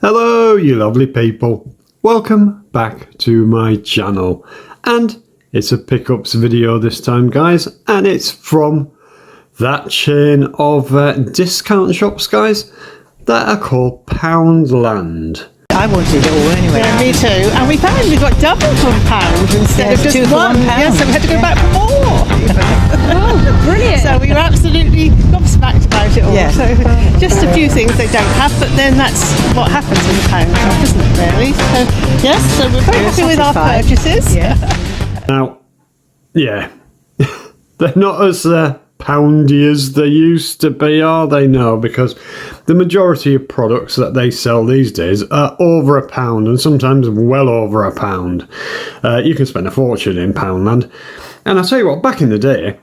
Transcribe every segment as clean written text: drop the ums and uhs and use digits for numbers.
Hello you lovely people, welcome back to my channel, and it's a pickups video this time guys, and it's from that chain of discount shops guys that are called Poundland. I wanted it all anyway. Yeah, me too. And we found we got double for £1 instead of just £2 for one. £1. Yes, so we had to go back for more. Oh, brilliant. So we were absolutely gobsmacked about it all. Yeah. So just a few things they don't have, but then that's what happens in the pound shop, isn't it really? So yes, so we're very happy with our satisfied. purchases. Yeah. Now, yeah, they're not as poundy as they used to be, are they? No, because the majority of products that they sell these days are over £1 and sometimes well over £1. You can spend a fortune in Poundland, and I'll tell you what, back in the day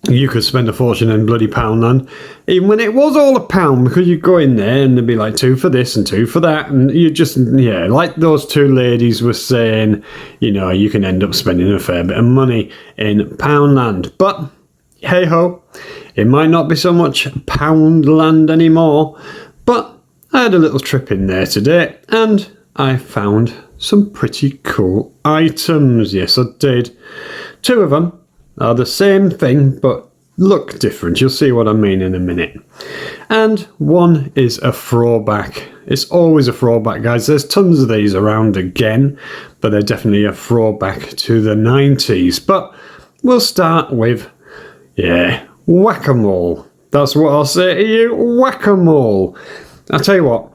you could spend a fortune in bloody Poundland even when it was all £1, because you'd go in there and there'd be like 2 for this and 2 for that, and you just, yeah, like those two ladies were saying, you know, you can end up spending a fair bit of money in Poundland. But hey ho, it might not be so much Poundland anymore, but I had a little trip in there today and I found some pretty cool items. Yes, I did. 2 of them are the same thing but look different. You'll see what I mean in a minute. And one is a throwback. It's always a throwback, guys. There's tons of these around again, but they're definitely a throwback to the 90s. But we'll start with, yeah, whack-a-mole. That's what I'll say to you, whack-a-mole. I'll tell you what,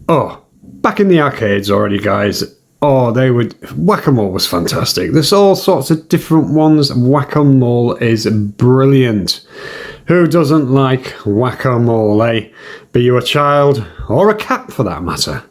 oh, back in the arcades already, guys, oh, they would, whack-a-mole was fantastic. There's all sorts of different ones. Whack-a-mole is brilliant. Who doesn't like whack-a-mole, eh? Be you a child or a cat for that matter.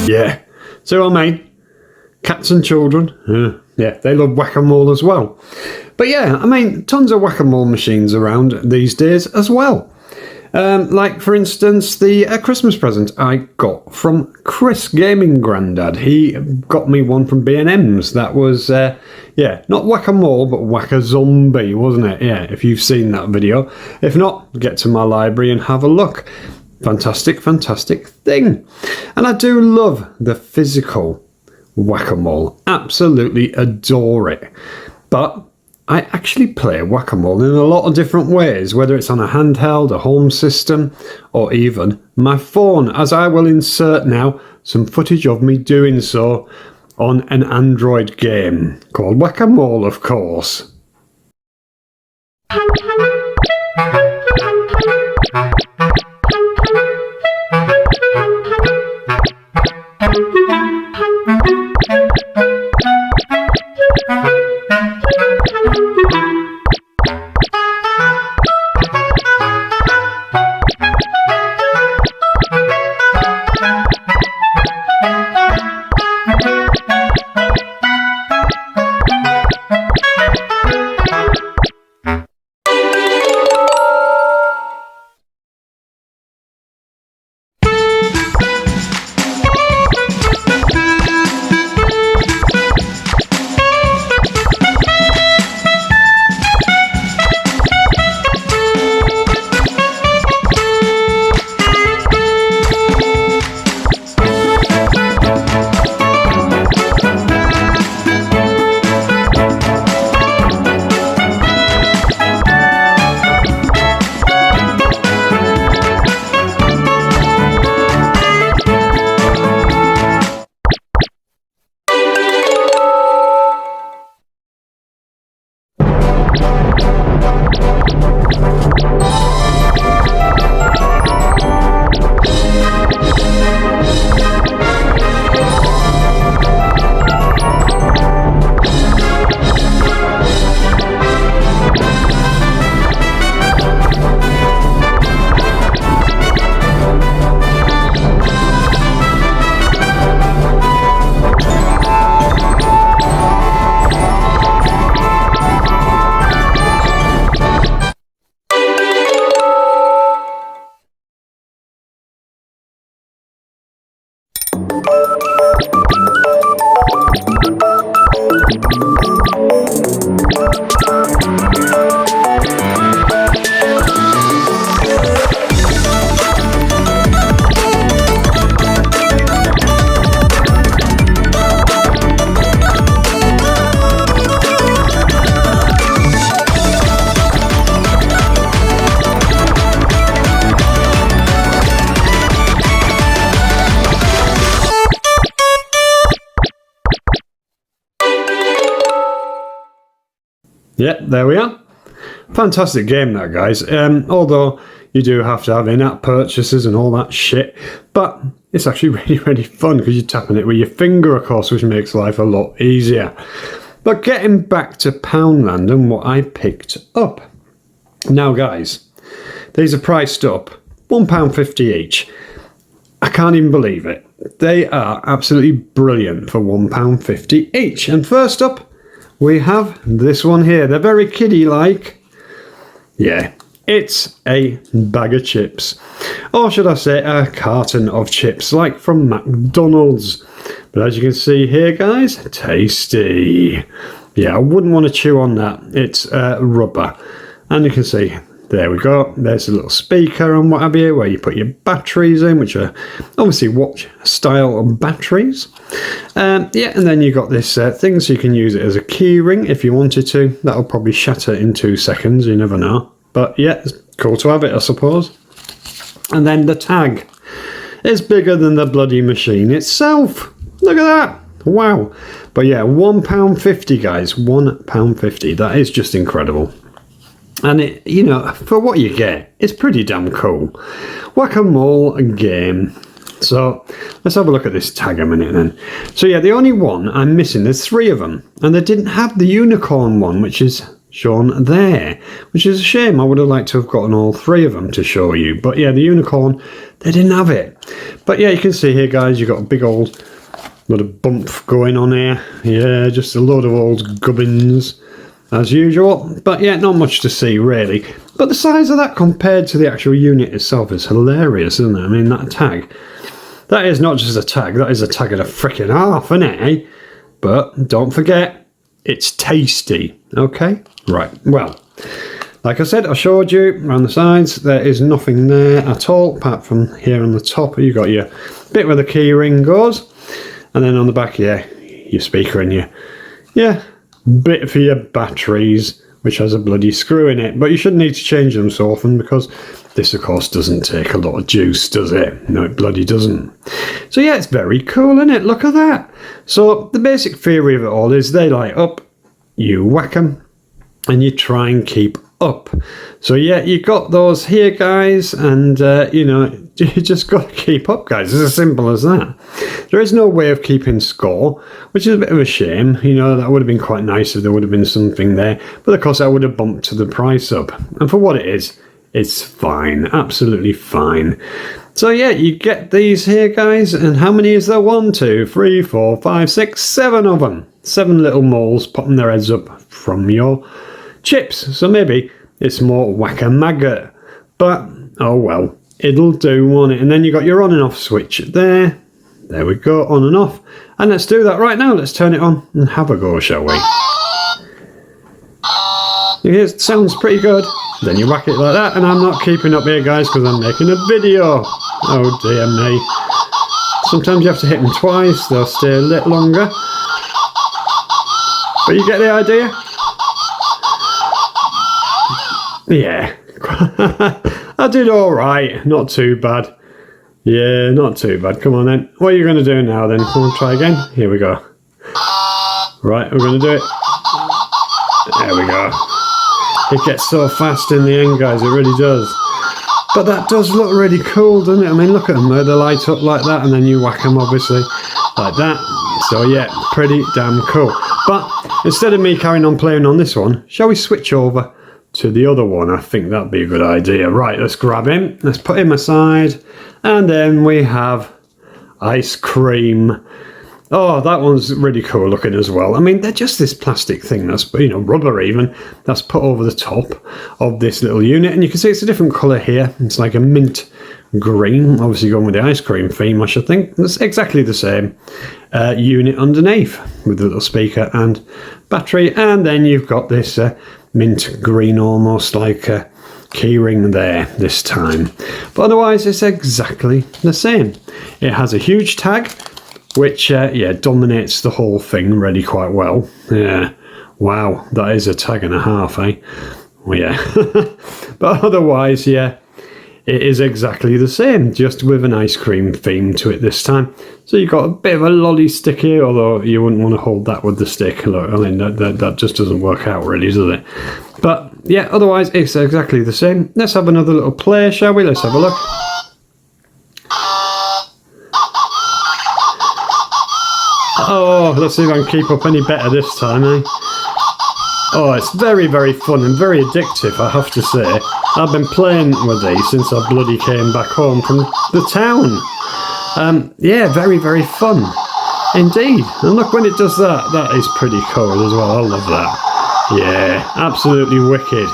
Yeah, so I mean, cats and children, yeah, they love whack-a-mole as well. But yeah, I mean, tons of whack-a-mole machines around these days as well. Like, for instance, the Christmas present I got from Chris, Gaming Grandad. He got me one from B&M's. That was, yeah, not whack-a-mole, but whack-a-zombie, wasn't it? Yeah, if you've seen that video. If not, get to my library and have a look. Fantastic, fantastic thing. And I do love the physical whack-a-mole. Absolutely adore it. But I actually play whack-a-mole in a lot of different ways, whether it's on a handheld, a home system, or even my phone, as I will insert now some footage of me doing so on an Android game called Whack-a-Mole, of course. Yeah, there we are. Fantastic game that, guys. Although you do have to have in-app purchases and all that shit, but it's actually really, really fun because you're tapping it with your finger, of course, which makes life a lot easier. But getting back to Poundland and what I picked up. Now, guys, these are priced up £1.50 each. I can't even believe it. They are absolutely brilliant for £1.50 each. And first up, we have this one here. They're very kiddie-like. Yeah, it's a bag of chips. Or should I say a carton of chips, like from McDonald's. But as you can see here, guys, tasty. Yeah, I wouldn't want to chew on that. It's rubber. And you can see, there we go. There's a little speaker and what have you, where you put your batteries in, which are obviously watch style batteries. Yeah, and then you got this thing, so you can use it as a key ring if you wanted to. That'll probably shatter in 2 seconds, you never know. But yeah, it's cool to have it, I suppose. And then the tag is bigger than the bloody machine itself. Look at that. Wow. But yeah, £1.50, guys. £1.50. That is just incredible. And it, you know, for what you get, it's pretty damn cool. Whack-a-mole game. So let's have a look at this tag a minute then. So yeah, the only one I'm missing, there's 3 of them, and they didn't have the unicorn one, which is shown there, which is a shame. I would have liked to have gotten all 3 of them to show you, but yeah, the unicorn, they didn't have it. But yeah, you can see here, guys, you've got a big old lot of bump going on here. Yeah, just a load of old gubbins as usual. But yeah, not much to see really. But the size of that compared to the actual unit itself is hilarious, isn't it? I mean, that tag, that is not just a tag, that is a tag and a freaking half, isn't it, eh? But don't forget, it's tasty. Okay, right, well, like I said, I showed you around the sides, there is nothing there at all apart from here on the top. You got your bit where the key ring goes, and then on the back, yeah, your speaker and your bit for your batteries, which has a bloody screw in it. But you shouldn't need to change them so often because this, of course, doesn't take a lot of juice, does it? No, it bloody doesn't. So yeah, it's very cool, isn't it? Look at that. So the basic theory of it all is they light up, you whack them, and you try and keep up. So yeah, you got those here, guys, and you know, you just got to keep up, guys. It's as simple as that. There is no way of keeping score, which is a bit of a shame. You know, that would have been quite nice if there would have been something there, but of course that would have bumped the price up. And for what it is, it's fine, absolutely fine. So yeah, you get these here, guys, and how many is there? 1, 2, 3, 4, 5, 6, 7 of them. 7 little moles popping their heads up from your chips. So maybe it's more whack-a-maggot, but oh well, it'll do, won't it? And then you got your on and off switch there. There we go, on and off. And let's do that right now. Let's turn it on and have a go, shall we? It sounds pretty good. Then you whack it like that, and I'm not keeping up here, guys, because I'm making a video. Oh dear me. Sometimes you have to hit them twice, they'll stay a little longer. But you get the idea? Yeah. I did alright, not too bad. Yeah, not too bad. Come on then. What are you going to do now then? Come on, try again. Here we go. Right, we're going to do it. There we go. It gets so fast in the end, guys, it really does. But that does look really cool, doesn't it? I mean, look at them, they light up like that, and then you whack them, obviously, like that. So yeah, pretty damn cool. But instead of me carrying on playing on this one, shall we switch over to the other one? I think that'd be a good idea. Right, let's grab him, let's put him aside, and then we have ice cream. Oh, that one's really cool looking as well. I mean, they're just this plastic thing that's, you know, rubber even, that's put over the top of this little unit. And you can see it's a different colour here. It's like a mint green, obviously going with the ice cream theme, I should think. It's exactly the same unit underneath with the little speaker and battery, and then you've got this mint green, almost like a keyring there this time. But otherwise, it's exactly the same. It has a huge tag, which dominates the whole thing really quite well. Yeah, wow, that is a tag and a half, eh? Well, yeah. But otherwise, yeah, it is exactly the same, just with an ice cream theme to it this time. So you've got a bit of a lolly stick here, although you wouldn't want to hold that with the stick. Look, I mean, that just doesn't work out really, does it? But yeah, otherwise it's exactly the same. Let's have another little play, shall we? Let's have a look. Oh, let's see if I can keep up any better this time, eh? Oh, it's very, very fun and very addictive, I have to say. I've been playing with these since I bloody came back home from the town. Yeah, very, very fun. Indeed. And look, when it does that, that is pretty cool as well. I love that. Yeah, absolutely wicked.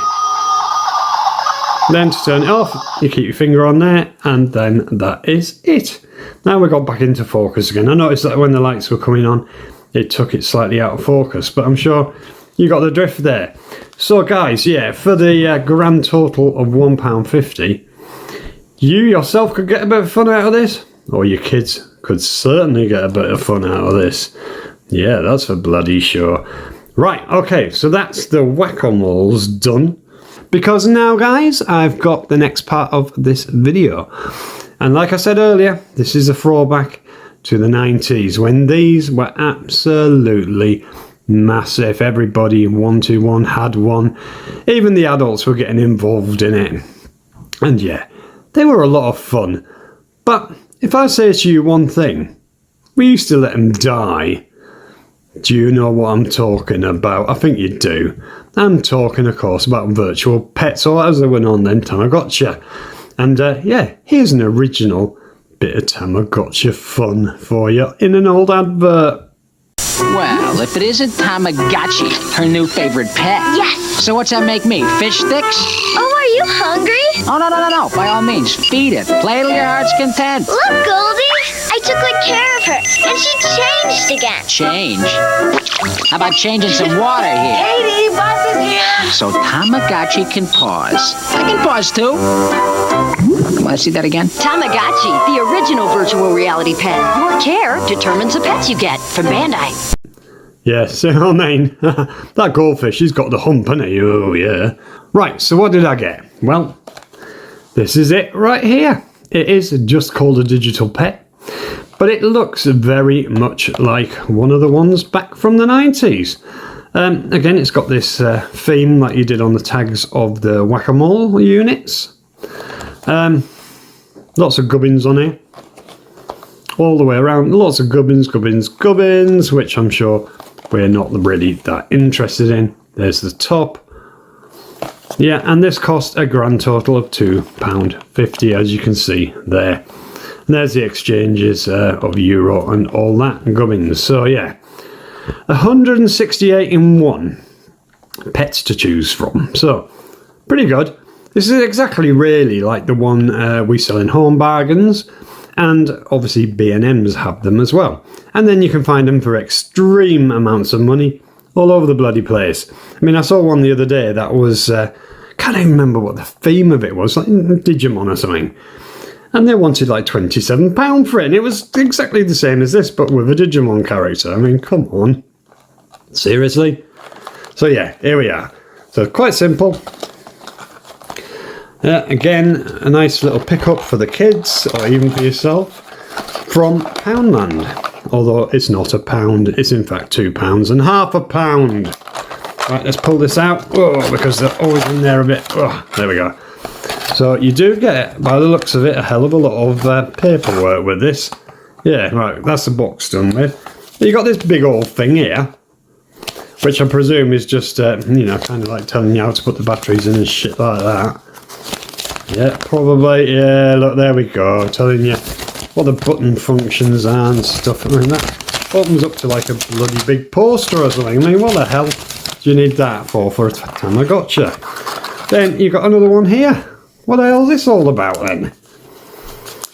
Then to turn it off, you keep your finger on there, and then that is it. Now we got back into focus again. I noticed that when the lights were coming on, it took it slightly out of focus, but I'm sure you got the drift there. So guys, yeah, for the grand total of £1.50, you yourself could get a bit of fun out of this, or your kids could certainly get a bit of fun out of this. Yeah, that's for bloody sure. Right, okay, so that's the whack-a-moles done. Because now, guys, I've got the next part of this video. And like I said earlier, this is a throwback to the 90s, when these were absolutely massive. Everybody wanted one, had one. Even the adults were getting involved in it. And yeah, they were a lot of fun. But if I say to you one thing, we used to let them die. Do you know what I'm talking about? I think you do. I'm talking, of course, about virtual pets, or as they went on then, Tamagotchi. And yeah, here's an original bit of Tamagotchi fun for you in an old advert. Well, if it isn't Tamagotchi, her new favorite pet. Yes! So what's that make me? Fish sticks? Oh, are you hungry? Oh, no. By all means, feed it. Play till your heart's content. Look, Goldie! I took good care of her, and she changed again. Change? How about changing some water here? Katie, Buzz is here! So Tamagotchi can pause. I can pause too. Want to see that again? Tamagotchi, the original virtual reality pet. Your care determines the pets you get from Bandai. Yeah, so I mean, that goldfish, he's got the hump, hasn't he? Oh, yeah. Right, so what did I get? Well, this is it right here. It is just called a digital pet, but it looks very much like one of the ones back from the 90s. Again, it's got this theme like you did on the tags of the whack-a-mole units. Lots of gubbins on here. All the way around, lots of gubbins, which I'm sure we're not really that interested in. There's the top. Yeah, and this cost a grand total of £2.50, as you can see there. And there's the exchanges of euro and all that gubbins. So yeah, 168 in one pets to choose from. So pretty good. This is exactly really like the one we sell in Home Bargains, and obviously B&M's have them as well. And then you can find them for extreme amounts of money all over the bloody place. I mean, I saw one the other day that was, can't even remember what the theme of it was, like Digimon or something. And they wanted like £27 for it, and it was exactly the same as this, but with a Digimon character. I mean, come on. Seriously? So yeah, here we are. So quite simple. Again, a nice little pickup for the kids, or even for yourself, from Poundland. Although it's not a pound, it's in fact £2.50 a pound. Right, let's pull this out. Oh, because they're always in there a bit. Oh, there we go. So you do get, by the looks of it, a hell of a lot of paperwork with this. Yeah, right, that's the box done with. You got this big old thing here, which I presume is just, you know, kind of like telling you how to put the batteries in and shit like that. Yeah, probably. Yeah, look, there we go. Telling you what the button functions are and stuff. I mean, that opens up to like a bloody big poster or something. I mean, what the hell do you need that for a Tamagotchi? Then you've got another one here. What the hell is this all about then?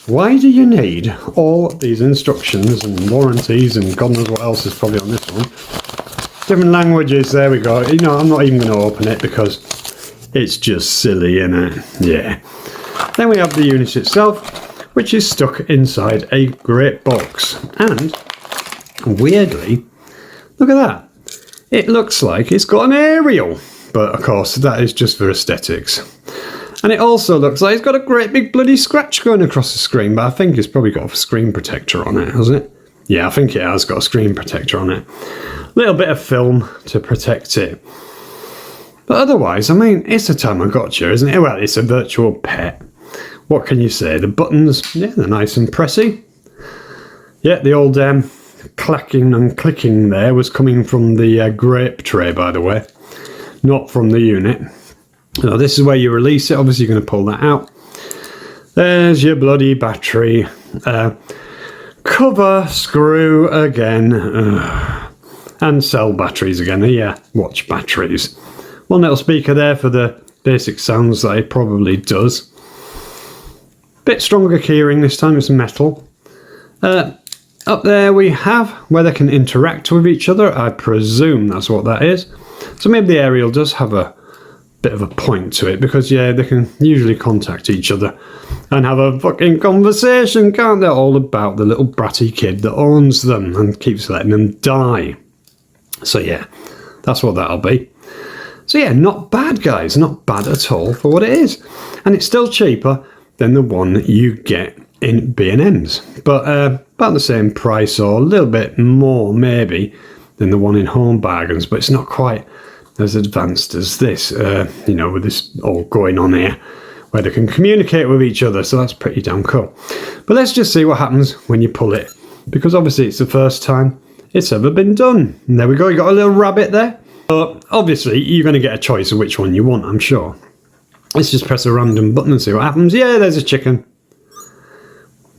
Why do you need all these instructions and warranties and God knows what else is probably on this one? Different languages, there we go. You know, I'm not even going to open it because it's just silly, innit? Yeah. Then we have the unit itself, which is stuck inside a great box. And, weirdly, look at that. It looks like it's got an aerial. But, of course, that is just for aesthetics. And it also looks like it's got a great big bloody scratch going across the screen, but I think it's probably got a screen protector on it, hasn't it? Yeah, I think it has got a screen protector on it. Little bit of film to protect it. But otherwise, I mean, it's a Tamagotchi, isn't it? Well, it's a virtual pet. What can you say? The buttons, yeah, they're nice and pressy. Yeah, the old clacking and clicking there was coming from the grape tray, by the way. Not from the unit. Now, this is where you release it. Obviously, you're going to pull that out. There's your bloody battery. Cover screw again. And cell batteries again. Yeah, watch batteries. One little speaker there for the basic sounds that it probably does. Bit stronger keyring this time. It's metal. Up there we have where they can interact with each other. I presume that's what that is. So maybe the aerial does have a bit of a point to it because, yeah, they can usually contact each other and have a fucking conversation, can't they? All about the little bratty kid that owns them and keeps letting them die. So, yeah, that's what that'll be. So, yeah, not bad, guys. Not bad at all for what it is. And it's still cheaper than the one you get in B&M's. But about the same price or a little bit more, maybe, than the one in Home Bargains. But it's not quite as advanced as this, you know, with this all going on here, where they can communicate with each other, so that's pretty damn cool. But let's just see what happens when you pull it, because obviously it's the first time it's ever been done. And there we go, you got a little rabbit there. But obviously you're going to get a choice of which one you want, I'm sure. Let's just press a random button and see what happens. Yeah, there's a chicken.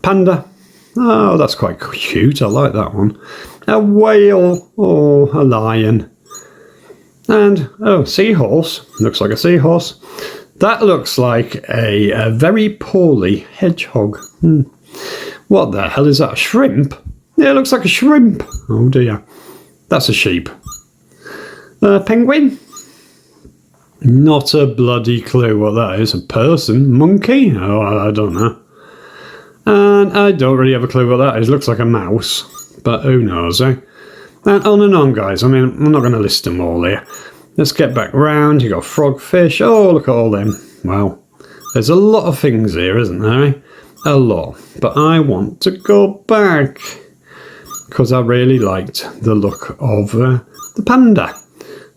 Panda. Oh, that's quite cute, I like that one. A whale. Oh, a lion. And, oh, seahorse. Looks like a seahorse. That looks like a very poorly hedgehog. What the hell is that? A shrimp? Yeah, it looks like a shrimp. Oh dear. That's a sheep. Penguin? Not a bloody clue what that is. A person? Monkey? Oh, I don't know. And I don't really have a clue what that is. Looks like a mouse. But who knows, eh? And on, guys. I mean, I'm not going to list them all here. Let's get back round. You got frogfish. Oh, look at all them. Wow. There's a lot of things here, isn't there, eh? A lot. But I want to go back, because I really liked the look of the panda.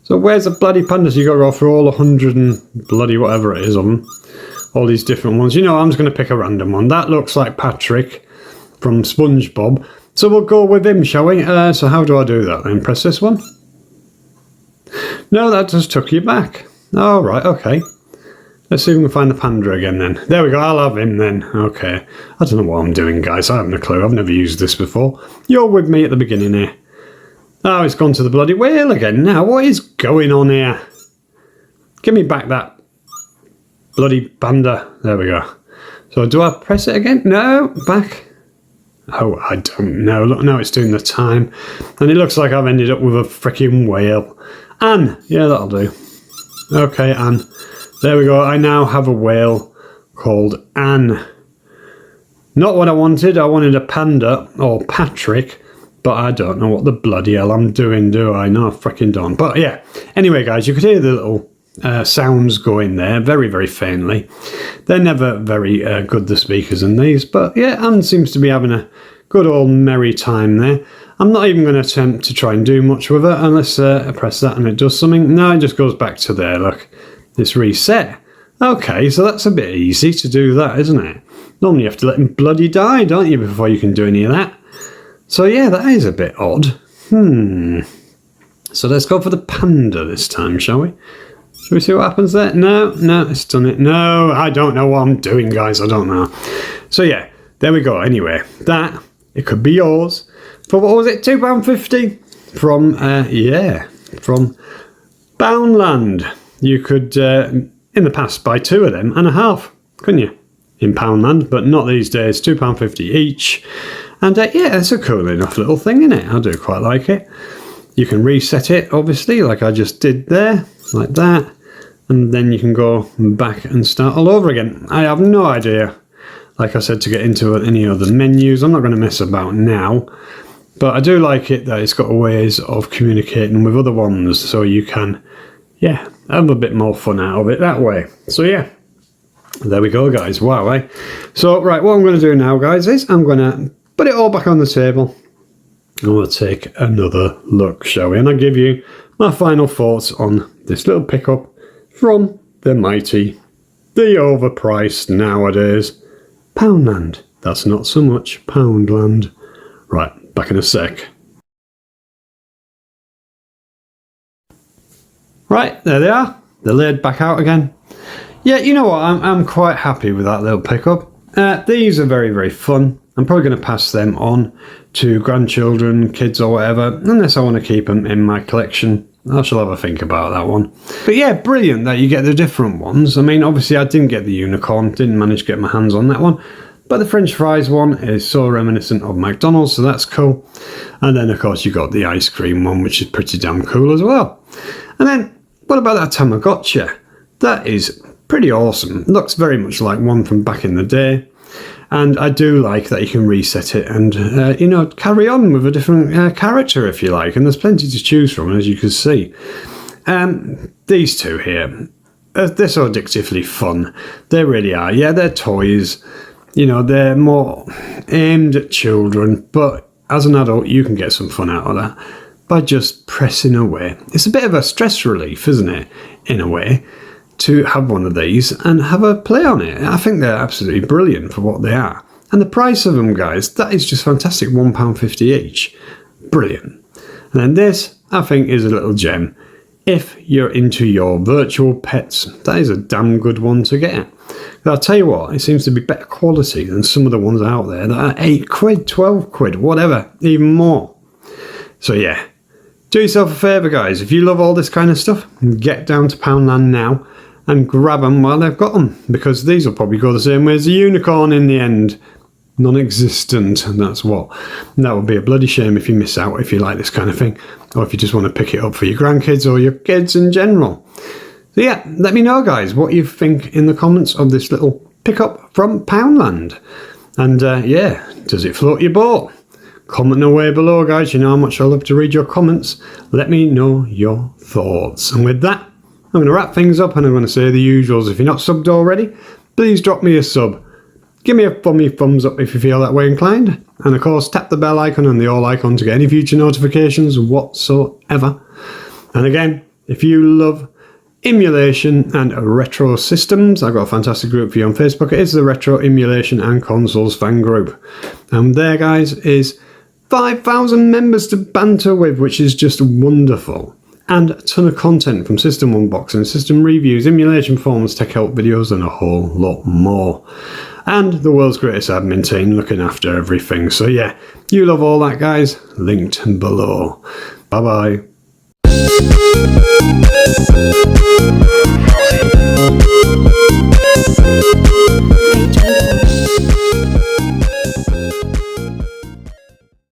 So where's the bloody pandas? You got to go through all 100 and bloody whatever it is of them. All these different ones. You know, I'm just going to pick a random one. That looks like Patrick from SpongeBob. So we'll go with him, shall we? So how do I do that then? Press this one? No, that just took you back. Oh, right, okay. Let's see if we can find the panda again then. There we go, I'll have him then. Okay. I don't know what I'm doing, guys. I haven't a clue. I've never used this before. You're with me at the beginning here. Oh, it's gone to the bloody whale again now. What is going on here? Give me back that bloody panda. There we go. So do I press it again? No, back. Oh, I don't know. Look, now it's doing the time. And it looks like I've ended up with a freaking whale. Anne. Yeah, that'll do. Okay, Anne. There we go. I now have a whale called Anne. Not what I wanted. I wanted a panda or Patrick. But I don't know what the bloody hell I'm doing, do I? No, I freaking don't. But yeah. Anyway, guys, you could hear the little sounds going there very, very faintly. They're never very good, the speakers in these. But yeah, Anne seems to be having a good old merry time there. I'm not even going to attempt to try and do much with it unless I press that and it does something. No, it just goes back to there. Look, it's reset. Okay, so that's a bit easy to do that, isn't it? Normally you have to let them bloody die, don't you, before you can do any of that. So yeah, that is a bit odd. So let's go for the panda this time, shall we? Shall we see what happens there? No, it's done it. No, I don't know what I'm doing, guys. I don't know. So yeah, there we go. Anyway, that, it could be yours. For what was it? £2.50 from Poundland. You could, in the past, buy 2 of them and a half, couldn't you? in Poundland, but not these days. £2.50 each. And yeah, it's a cool enough little thing, isn't it? I do quite like it. You can reset it, obviously, like I just did there, like that. And then you can go back and start all over again. I have no idea, like I said, to get into any other menus. I'm not going to mess about now. But I do like it that it's got ways of communicating with other ones, so you can, yeah, have a bit more fun out of it that way. So yeah, there we go, guys. Wow, eh? So, right, what I'm going to do now, guys, is I'm going to put it all back on the table. And we'll take another look, shall we? And I'll give you my final thoughts on this little pickup from the mighty, the overpriced nowadays, Poundland. That's not so much Poundland. Right, back in a sec. Right, there they are. They're laid back out again. Yeah, you know what? I'm quite happy with that little pickup. These are very, very fun. I'm probably going to pass them on to grandchildren, kids or whatever, unless I want to keep them in my collection. I shall have a think about that one. But yeah, brilliant that you get the different ones. I mean, obviously I didn't get the unicorn, didn't manage to get my hands on that one. But the French fries one is so reminiscent of McDonald's, so that's cool. And then, of course, you got the ice cream one, which is pretty damn cool as well. And then, what about that Tamagotchi? That is pretty awesome. It looks very much like one from back in the day. And I do like that you can reset it and, you know, carry on with a different character if you like. And there's plenty to choose from, as you can see. These two here, they're so addictively fun. They really are. Yeah, they're toys. You know, they're more aimed at children. But as an adult, you can get some fun out of that by just pressing away. It's a bit of a stress relief, isn't it, in a way, to have one of these and have a play on it. I think they're absolutely brilliant for what they are. And the price of them, guys, that is just fantastic, £1.50 each. Brilliant. And then this, I think, is a little gem. If you're into your virtual pets, that is a damn good one to get. But I'll tell you what, it seems to be better quality than some of the ones out there that are £8, 12 quid, whatever, even more. So yeah, do yourself a favour, guys. If you love all this kind of stuff, get down to Poundland now and grab them while they've got them, because these will probably go the same way as the unicorn in the end. Non-existent, and that's what. And that would be a bloody shame if you miss out if you like this kind of thing, or if you just want to pick it up for your grandkids or your kids in general. So yeah, let me know, guys, what you think in the comments of this little pickup from Poundland. And yeah, does it float your boat? Comment away below, guys. You know how much I love to read your comments. Let me know your thoughts. And with that, I'm going to wrap things up, and I'm going to say the usuals. If you're not subbed already, please drop me a sub. Give me a thumbs up if you feel that way inclined. And of course, tap the bell icon and the all icon to get any future notifications whatsoever. And again, if you love emulation and retro systems, I've got a fantastic group for you on Facebook. It is the Retro Emulation and Consoles fan group. And there, guys, is 5,000 members to banter with, which is just wonderful. And a ton of content from system unboxing, system reviews, emulation forums, tech help videos, and a whole lot more. And the world's greatest admin team looking after everything. So yeah, you love all that, guys. Linked below. Bye bye.